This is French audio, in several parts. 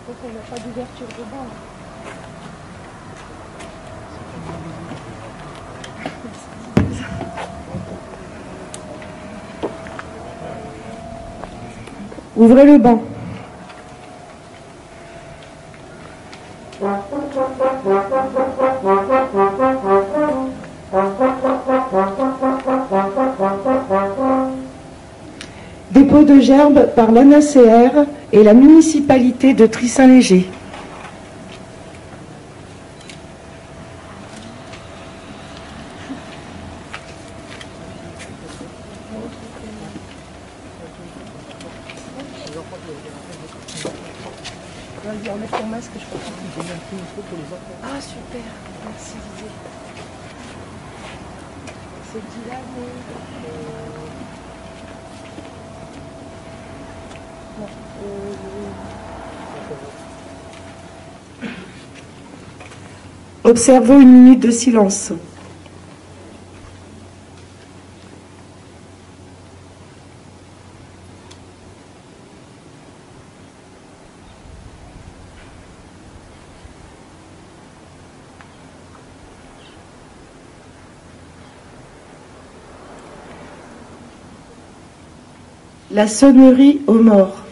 Donc on n'a pas d'ouverture de banc. Ouvrez le banc. Dépôt de gerbes par l'ANACR et la municipalité de Tris-Saint-Léger. Vas-y, enlève ton masque, je crois que j'ai un petit micro pour les enfants. Ah, super, merci Didier. C'est qui là, Observons une minute de silence. La sonnerie aux morts.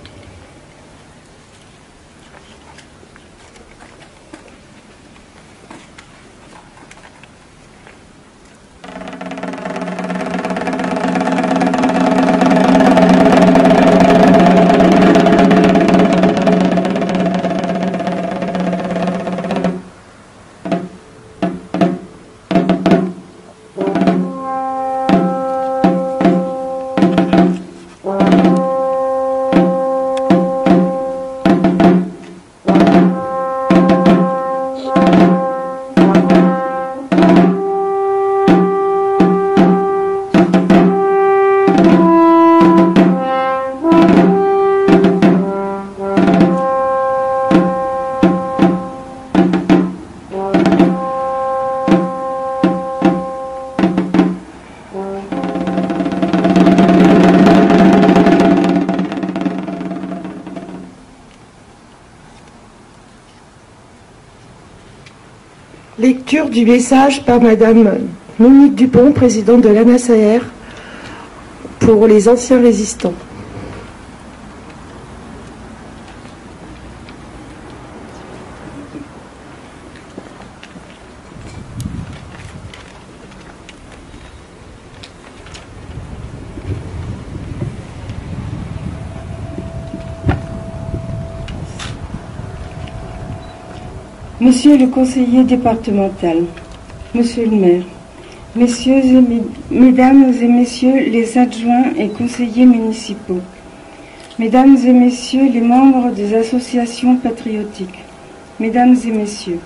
Lecture du message par Madame Monique Dupont, présidente de l'ANACR, pour les anciens résistants. Monsieur le conseiller départemental, Monsieur le maire, Mesdames et Messieurs les adjoints et conseillers municipaux, Mesdames et Messieurs les membres des associations patriotiques, Mesdames et Messieurs,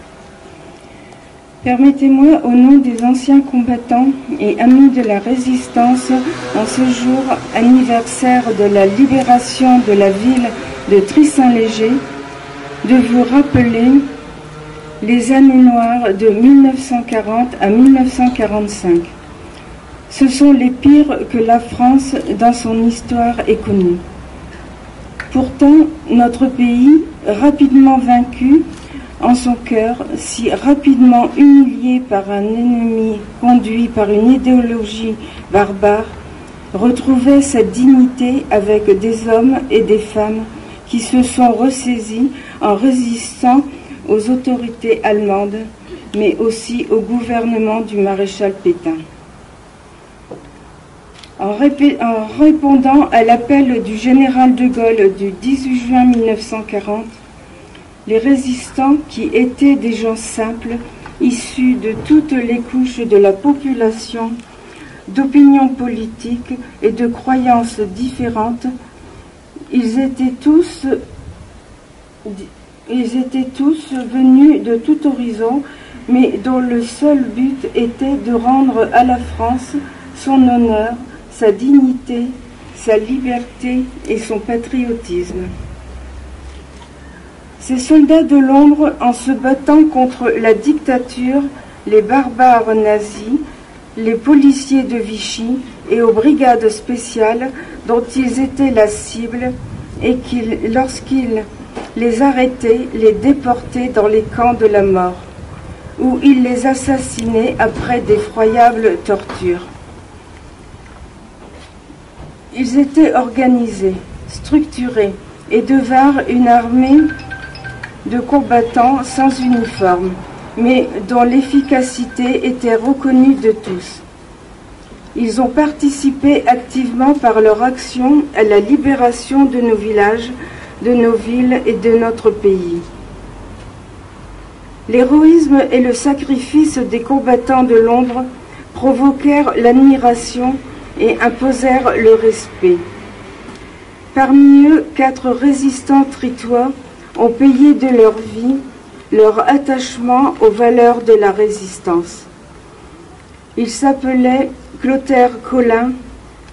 permettez-moi au nom des anciens combattants et amis de la résistance en ce jour anniversaire de la libération de la ville de Tris-Saint-Léger de vous rappeler les années noires de 1940 à 1945. Ce sont les pires que la France dans son histoire ait connus. Pourtant, notre pays, rapidement vaincu, en son cœur, si rapidement humilié par un ennemi conduit par une idéologie barbare, retrouvait sa dignité avec des hommes et des femmes qui se sont ressaisis en résistant aux autorités allemandes, mais aussi au gouvernement du maréchal Pétain. En répondant à l'appel du général de Gaulle du 18 juin 1940, les résistants, qui étaient des gens simples, issus de toutes les couches de la population, d'opinions politiques et de croyances différentes, ils étaient tous venus de tout horizon, mais dont le seul but était de rendre à la France son honneur, sa dignité, sa liberté et son patriotisme. Ces soldats de l'ombre, en se battant contre la dictature, les barbares nazis, les policiers de Vichy et aux brigades spéciales dont ils étaient la cible, et lorsqu'ils les arrêtaient, les déportaient dans les camps de la mort, où ils les assassinaient après d'effroyables tortures. Ils étaient organisés, structurés, et devinrent une armée de combattants sans uniforme, mais dont l'efficacité était reconnue de tous. Ils ont participé activement par leur action à la libération de nos villages, de nos villes et de notre pays. L'héroïsme et le sacrifice des combattants de l'ombre provoquèrent l'admiration et imposèrent le respect. Parmi eux, 4 résistants tritois ont payé de leur vie leur attachement aux valeurs de la résistance. Ils s'appelaient Clotaire Collin,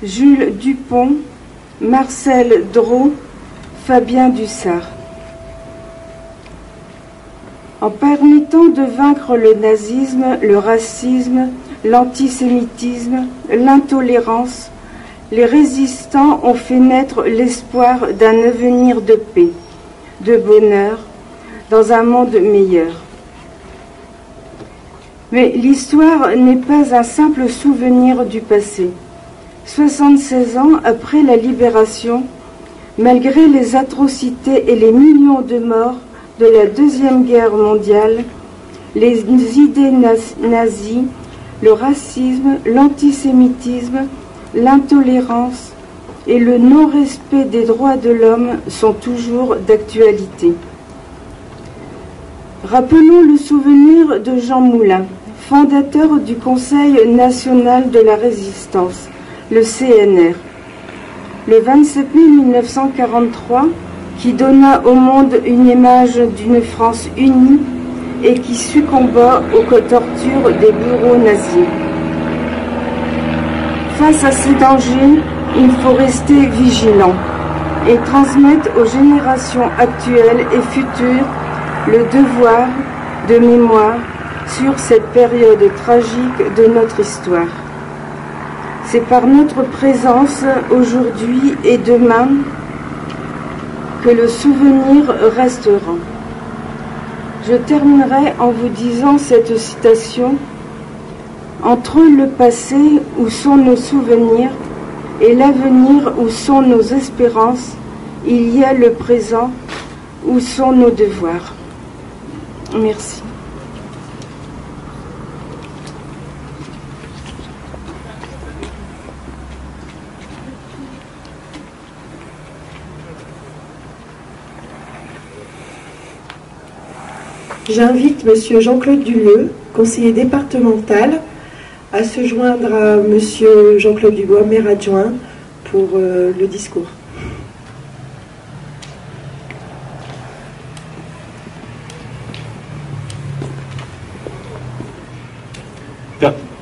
Jules Dupont, Marcel Drault, Fabien Dussart. En permettant de vaincre le nazisme, le racisme, l'antisémitisme, l'intolérance, les résistants ont fait naître l'espoir d'un avenir de paix, de bonheur, dans un monde meilleur. Mais l'histoire n'est pas un simple souvenir du passé. 76 ans après la libération, malgré les atrocités et les millions de morts de la Deuxième Guerre mondiale, les idées nazies, le racisme, l'antisémitisme, l'intolérance et le non-respect des droits de l'homme sont toujours d'actualité. Rappelons le souvenir de Jean Moulin, fondateur du Conseil national de la résistance, le CNR. Le 27 mai 1943, qui donna au monde une image d'une France unie et qui succomba aux tortures des bourreaux nazis. Face à ces dangers, il faut rester vigilant et transmettre aux générations actuelles et futures le devoir de mémoire sur cette période tragique de notre histoire. C'est par notre présence aujourd'hui et demain que le souvenir restera. Je terminerai en vous disant cette citation: entre le passé où sont nos souvenirs et l'avenir où sont nos espérances, il y a le présent où sont nos devoirs. Merci. J'invite Monsieur Jean-Claude Duleux, conseiller départemental, à se joindre à Monsieur Jean-Claude Dubois, maire adjoint, pour le discours.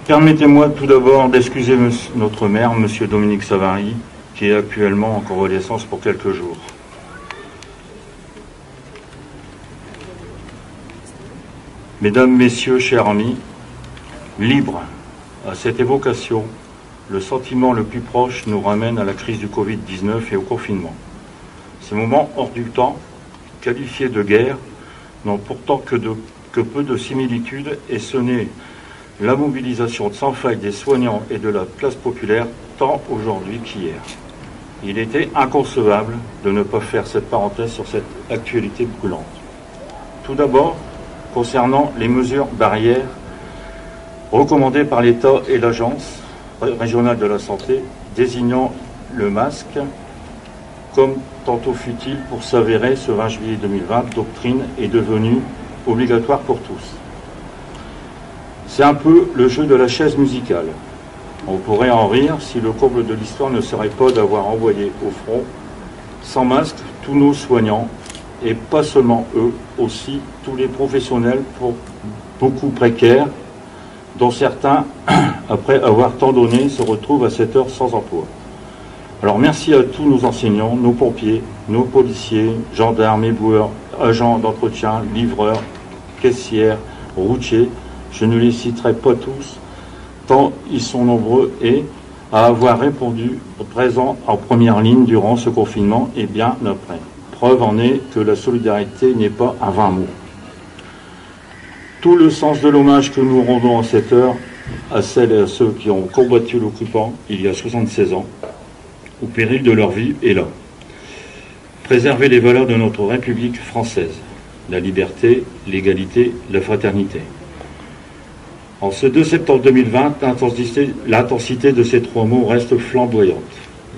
Permettez-moi tout d'abord d'excuser notre maire, Monsieur Dominique Savary, qui est actuellement en convalescence pour quelques jours. Mesdames, Messieurs, chers amis, libre à cette évocation, le sentiment le plus proche nous ramène à la crise du Covid-19 et au confinement. Ces moments hors du temps, qualifiés de guerre, n'ont pourtant que peu de similitudes, et ce n'est la mobilisation sans faille des soignants et de la classe populaire tant aujourd'hui qu'hier. Il était inconcevable de ne pas faire cette parenthèse sur cette actualité brûlante. Tout d'abord, concernant les mesures barrières recommandées par l'État et l'Agence régionale de la santé, désignant le masque comme tantôt futile pour s'avérer ce 20 juillet 2020, doctrine est devenue obligatoire pour tous. C'est un peu le jeu de la chaise musicale. On pourrait en rire si le comble de l'histoire ne serait pas d'avoir envoyé au front, sans masque, tous nos soignants, et pas seulement eux, aussi tous les professionnels, pour beaucoup précaires, dont certains, après avoir tant donné, se retrouvent à cette heure sans emploi. Alors merci à tous nos enseignants, nos pompiers, nos policiers, gendarmes, éboueurs, agents d'entretien, livreurs, caissières, routiers. Je ne les citerai pas tous, tant ils sont nombreux, et à avoir répondu présent en première ligne durant ce confinement et bien après. Preuve en est que la solidarité n'est pas un vain mot. Tout le sens de l'hommage que nous rendons en cette heure à celles et à ceux qui ont combattu l'occupant il y a 76 ans, au péril de leur vie, est là. Préserver les valeurs de notre République française, la liberté, l'égalité, la fraternité. En ce 2 septembre 2020, l'intensité de ces trois mots reste flamboyante.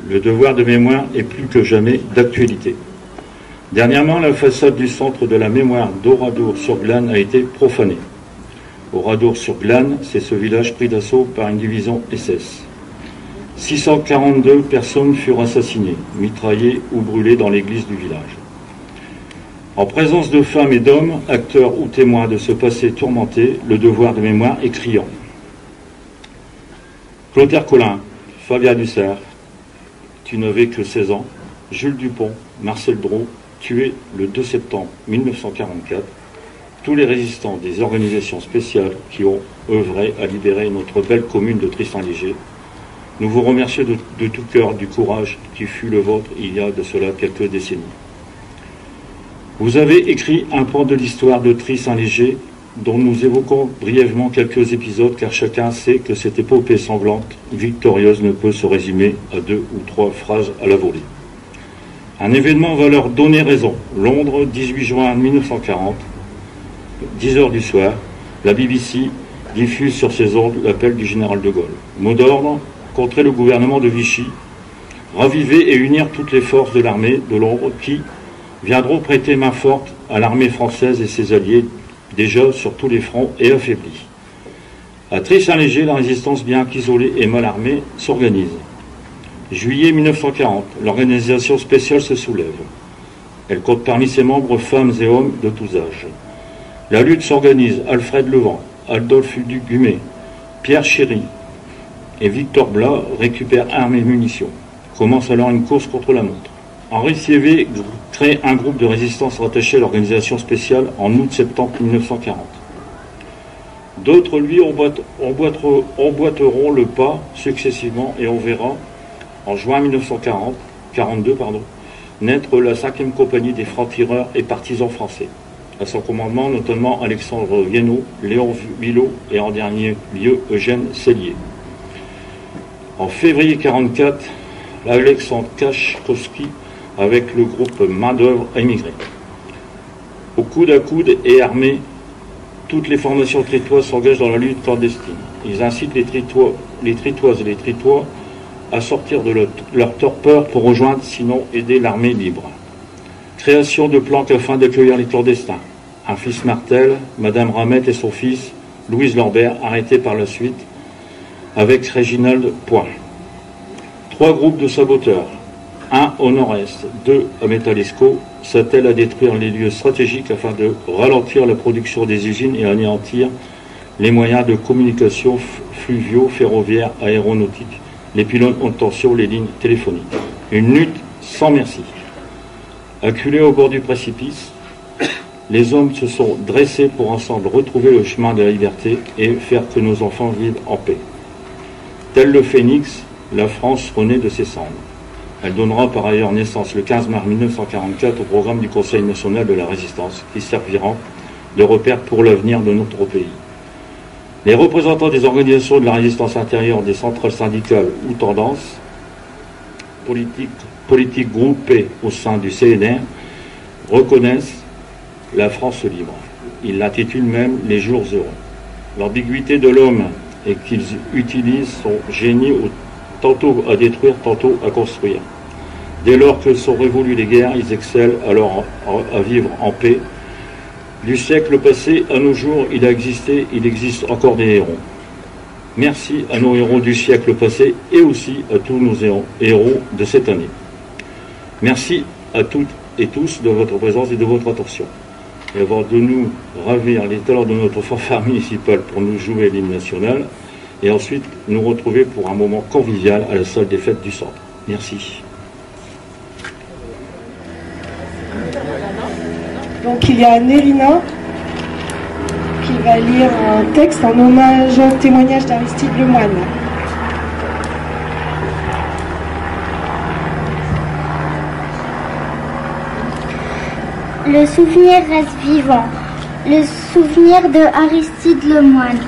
Le devoir de mémoire est plus que jamais d'actualité. Dernièrement, la façade du centre de la mémoire d'Oradour-sur-Glane a été profanée. Oradour-sur-Glane, c'est ce village pris d'assaut par une division SS. 642 personnes furent assassinées, mitraillées ou brûlées dans l'église du village. En présence de femmes et d'hommes, acteurs ou témoins de ce passé tourmenté, le devoir de mémoire est criant. Clotaire Collin, Fabien Dussert, tu n'avais que 16 ans, Jules Dupont, Marcel Drault, tués le 2 septembre 1944, tous les résistants des organisations spéciales qui ont œuvré à libérer notre belle commune de Tristan-Léger. Nous vous remercions de tout cœur du courage qui fut le vôtre il y a de cela quelques décennies. Vous avez écrit un pan de l'histoire de Tristan-Léger dont nous évoquons brièvement quelques épisodes car chacun sait que cette épopée sanglante, victorieuse, ne peut se résumer à 2 ou 3 phrases à la volée. Un événement va leur donner raison. Londres, 18 juin 1940, 10 heures du soir, la BBC diffuse sur ses ondes l'appel du général de Gaulle. Mot d'ordre, contrer le gouvernement de Vichy, raviver et unir toutes les forces de l'armée de Londres qui viendront prêter main forte à l'armée française et ses alliés, déjà sur tous les fronts et affaiblis. À Tristan-Léger, la résistance, bien qu'isolée et mal armée, s'organise. Juillet 1940, l'organisation spéciale se soulève. Elle compte parmi ses membres femmes et hommes de tous âges. La lutte s'organise. Alfred Levent, Adolphe Dugumet, Pierre Chéry et Victor Blas récupèrent armes et munitions. Commence alors une course contre la montre. Henri Siévé crée un groupe de résistance rattaché à l'organisation spéciale en août-septembre 1940. D'autres, lui, emboîteront le pas successivement et on verra, en juin 1942, naître la 5e compagnie des francs-tireurs et partisans français. À son commandement, notamment Alexandre Vienneau, Léon Villot et en dernier lieu Eugène Sellier. En février 1944, Alexandre Kachkovski avec le groupe Main-d'œuvre émigré. Au coude à coude et armés, toutes les formations tritoises s'engagent dans la lutte clandestine. Ils incitent les tritoises et les tritois à sortir de leur torpeur pour rejoindre, sinon aider l'armée libre. Création de planques afin d'accueillir les clandestins. Un fils Martel, Madame Ramette et son fils, Louise Lambert, arrêtés par la suite, avec Réginald Point. 3 groupes de saboteurs, 1 au nord-est, 2 à Métallesco, s'attellent à détruire les lieux stratégiques afin de ralentir la production des usines et anéantir les moyens de communication fluviaux, ferroviaires, aéronautiques, les pylônes haute tension, les lignes téléphoniques. Une lutte sans merci. Acculés au bord du précipice, les hommes se sont dressés pour ensemble retrouver le chemin de la liberté et faire que nos enfants vivent en paix. Tel le phénix, la France renaît de ses cendres. Elle donnera par ailleurs naissance le 15 mars 1944 au programme du Conseil national de la résistance, qui servira de repère pour l'avenir de notre pays. Les représentants des organisations de la résistance intérieure, des centrales syndicales ou tendances politiques groupées au sein du CNR reconnaissent la France libre. Ils l'intitulent même « Les jours heureux ». L'ambiguïté de l'homme est qu'ils utilisent son génie tantôt à détruire, tantôt à construire. Dès lors que sont révolues les guerres, ils excellent alors à vivre en paix. Du siècle passé à nos jours, il existe encore des héros. Merci à nos héros du siècle passé et aussi à tous nos héros de cette année. Merci à toutes et tous de votre présence et de votre attention. Et avant de nous ravir les talents de notre fanfare municipale pour nous jouer l'hymne national, et ensuite nous retrouver pour un moment convivial à la salle des fêtes du centre. Merci. Donc il y a Nérina qui va lire un texte en hommage au témoignage d'Aristide Lemoine. Le souvenir reste vivant. Le souvenir de Aristide Lemoine.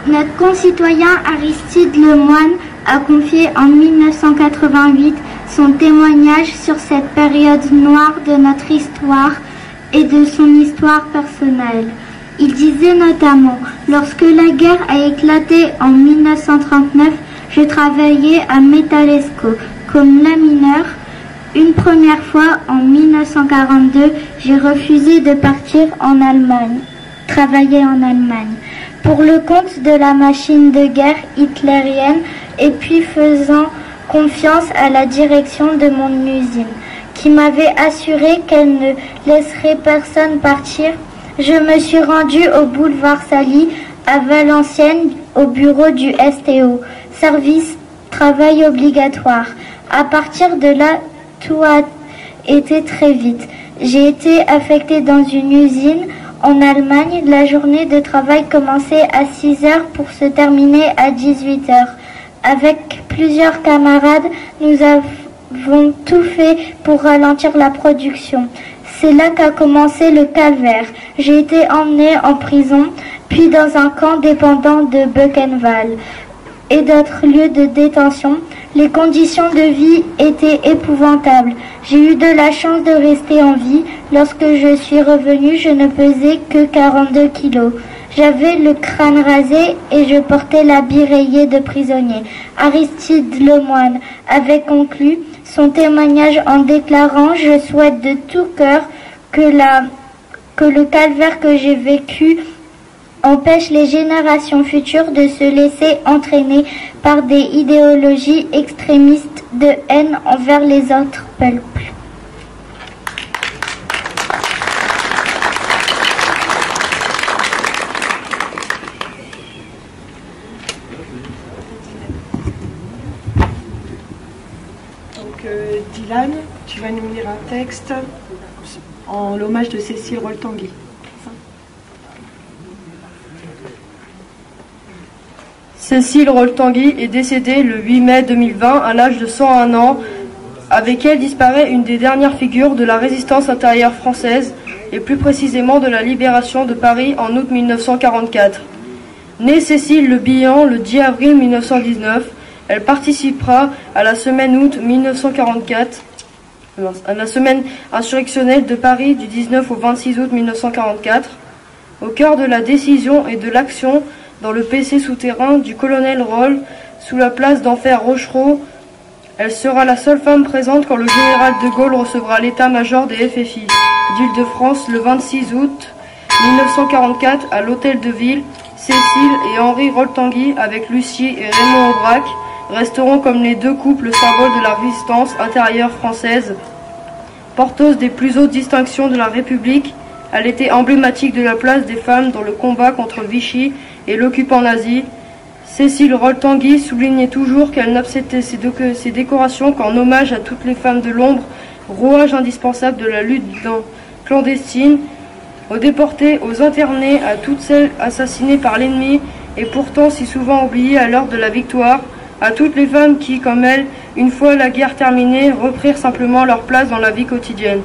Notre concitoyen Aristide Lemoine a confié en 1988 son témoignage sur cette période noire de notre histoire et de son histoire personnelle. Il disait notamment « Lorsque la guerre a éclaté en 1939, je travaillais à Metalesco comme lamineur. Une première fois, en 1942, j'ai refusé de partir en Allemagne, travailler en Allemagne, pour le compte de la machine de guerre hitlérienne et puis faisant confiance à la direction de mon usine, qui m'avait assuré qu'elle ne laisserait personne partir. Je me suis rendue au boulevard Sally, à Valenciennes, au bureau du STO, service travail obligatoire. À partir de là, tout a été très vite. J'ai été affectée dans une usine en Allemagne. La journée de travail commençait à 6 heures pour se terminer à 18 heures. Avec plusieurs camarades, nous avons tout fait pour ralentir la production. C'est là qu'a commencé le calvaire. J'ai été emmenée en prison, puis dans un camp dépendant de Buchenwald et d'autres lieux de détention. Les conditions de vie étaient épouvantables. J'ai eu de la chance de rester en vie. Lorsque je suis revenue, je ne pesais que 42 kilos. J'avais le crâne rasé et je portais l'habit rayé de prisonnier. Aristide Lemoine avait conclu son témoignage en déclarant « Je souhaite de tout cœur que le calvaire que j'ai vécu empêche les générations futures de se laisser entraîner par des idéologies extrémistes de haine envers les autres peuples. » Dylan, tu vas nous lire un texte en l'hommage de Cécile Roltanguy. Cécile Roltanguy est décédée le 8 mai 2020 à l'âge de 101 ans. Avec elle disparaît une des dernières figures de la résistance intérieure française et plus précisément de la libération de Paris en août 1944. Née Cécile Le Bihan le 10 avril 1919, elle participera à la semaine août 1944, à la semaine insurrectionnelle de Paris du 19 au 26 août 1944. Au cœur de la décision et de l'action dans le PC souterrain du colonel Roll, sous la place d'Enfer Rochereau, elle sera la seule femme présente quand le général de Gaulle recevra l'état-major des FFI d'Île-de-France le 26 août 1944 à l'hôtel de ville. Cécile et Henri Roltanguy, avec Lucie et Raymond Aubrac, resteront comme les deux couples symboles de la résistance intérieure française. Porteuse des plus hautes distinctions de la République, elle était emblématique de la place des femmes dans le combat contre Vichy et l'occupant nazi. Cécile Roltanguy soulignait toujours qu'elle n'acceptait ses décorations qu'en hommage à toutes les femmes de l'ombre, rouage indispensable de la lutte clandestine, aux déportés, aux internés, à toutes celles assassinées par l'ennemi et pourtant si souvent oubliées à l'heure de la victoire, à toutes les femmes qui, comme elles, une fois la guerre terminée, reprirent simplement leur place dans la vie quotidienne.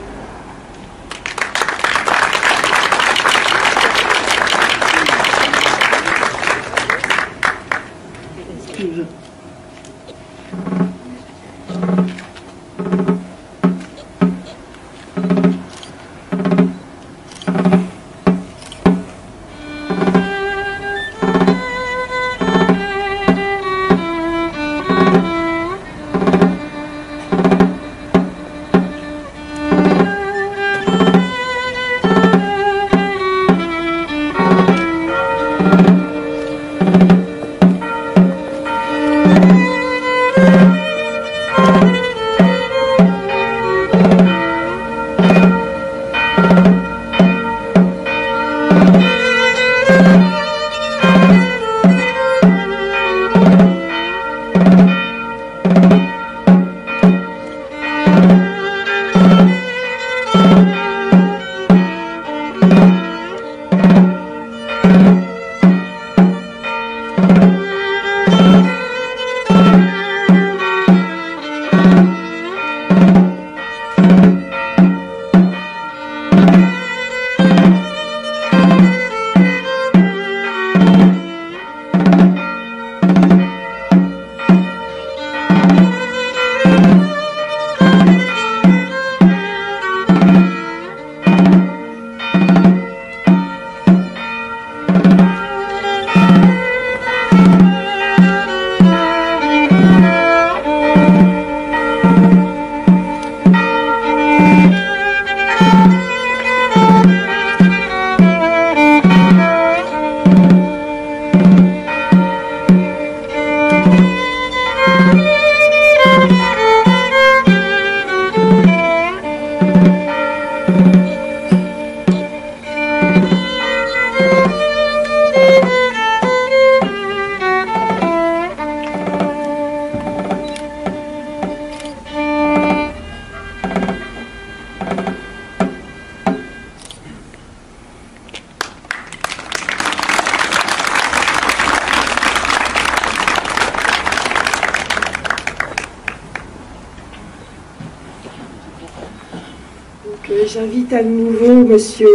J'invite à nouveau Monsieur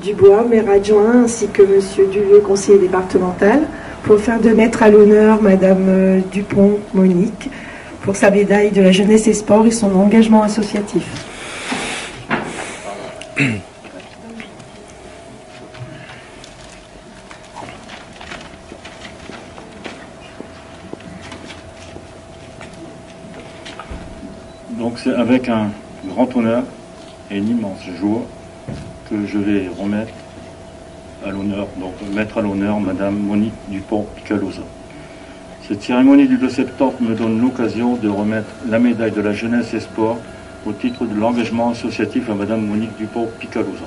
Dubois, maire adjoint, ainsi que Monsieur Duleux, conseiller départemental, pour faire de mettre à l'honneur Madame Dupont Monique pour sa médaille de la jeunesse et sport et son engagement associatif. Donc c'est avec un grand honneur et une immense joie que je vais remettre à l'honneur, donc mettre à l'honneur Madame Monique Dupont-Picalosa. Cette cérémonie du 2 septembre me donne l'occasion de remettre la médaille de la jeunesse et sport au titre de l'engagement associatif à Madame Monique Dupont-Picalosa.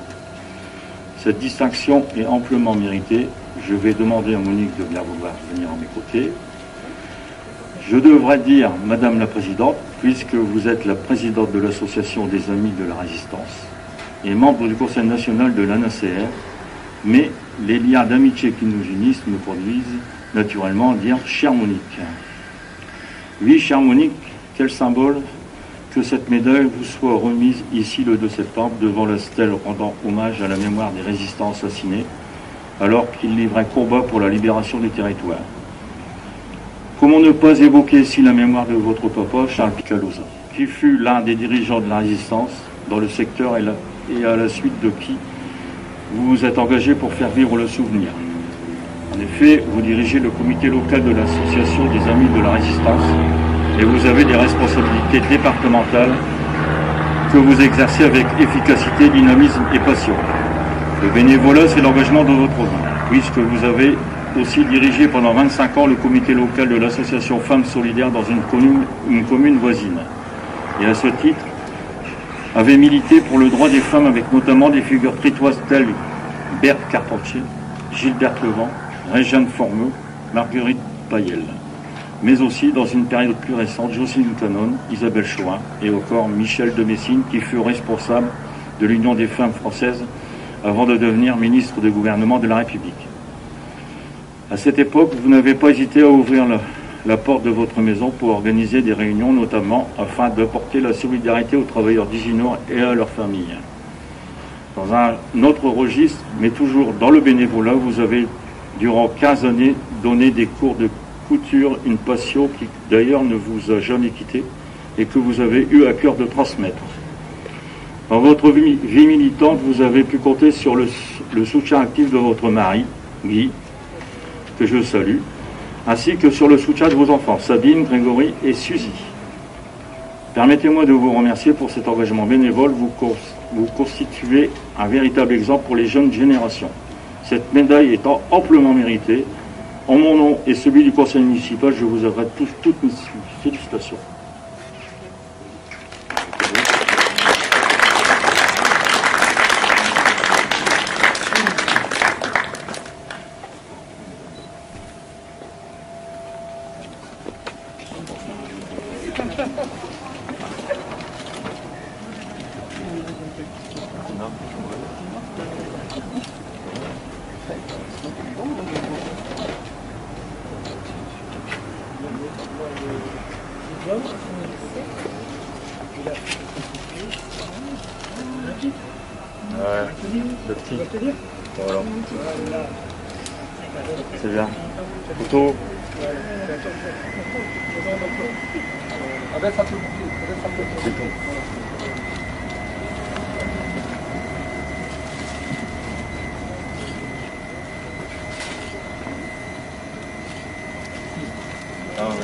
Cette distinction est amplement méritée. Je vais demander à Monique de bien vouloir venir à mes côtés. Je devrais dire Madame la Présidente, puisque vous êtes la Présidente de l'Association des Amis de la Résistance et membre du Conseil national de l'ANACR, mais les liens d'amitié qui nous unissent me conduisent naturellement à dire chère Monique. Oui, chère Monique, quel symbole que cette médaille vous soit remise ici le 2 septembre devant la stèle rendant hommage à la mémoire des résistants assassinés alors qu'ils livraient combat pour la libération du territoire. Comment ne pas évoquer ici la mémoire de votre papa, Charles Picalosa, qui fut l'un des dirigeants de la résistance dans le secteur et à la suite de qui vous vous êtes engagé pour faire vivre le souvenir. En effet, vous dirigez le comité local de l'association des Amis de la Résistance et vous avez des responsabilités départementales que vous exercez avec efficacité, dynamisme et passion. Le bénévolat, c'est l'engagement de votre vie, puisque vous avez aussi dirigé pendant 25 ans le comité local de l'association Femmes Solidaires dans une commune voisine. Et à ce titre, avait milité pour le droit des femmes avec notamment des figures tritoises telles Berthe Carpentier, Gilberte Levent, Réjeanne Formeux, Marguerite Payel. Mais aussi, dans une période plus récente, Jocelyne Canon, Isabelle Chouin et encore Michel de Messine, qui fut responsable de l'Union des femmes françaises avant de devenir ministre du gouvernement de la République. À cette époque, vous n'avez pas hésité à ouvrir la porte de votre maison pour organiser des réunions, notamment afin d'apporter la solidarité aux travailleurs d'Isinor et à leurs familles. Dans un autre registre, mais toujours dans le bénévolat, vous avez, durant 15 années, donné des cours de couture, une passion qui d'ailleurs ne vous a jamais quitté et que vous avez eu à cœur de transmettre. Dans votre vie militante, vous avez pu compter sur le soutien actif de votre mari, Guy, que je salue, ainsi que sur le soutien de vos enfants, Sabine, Grégory et Suzy. Permettez-moi de vous remercier pour cet engagement bénévole. Vous constituez un véritable exemple pour les jeunes générations. Cette médaille étant amplement méritée, en mon nom et celui du conseil municipal, je vous adresse toutes mes félicitations. Ouais, le petit. Voilà. C'est bien. Photo. Ah, ouais,